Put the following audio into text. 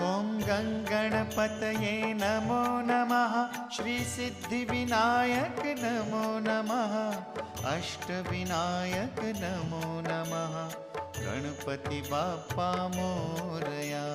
ॐ गणपतये नमो नमः। श्री सिद्धिविनायक नमो नमः। अष्टविनायक नमो नमः। गणपति बाप्पा मोरया।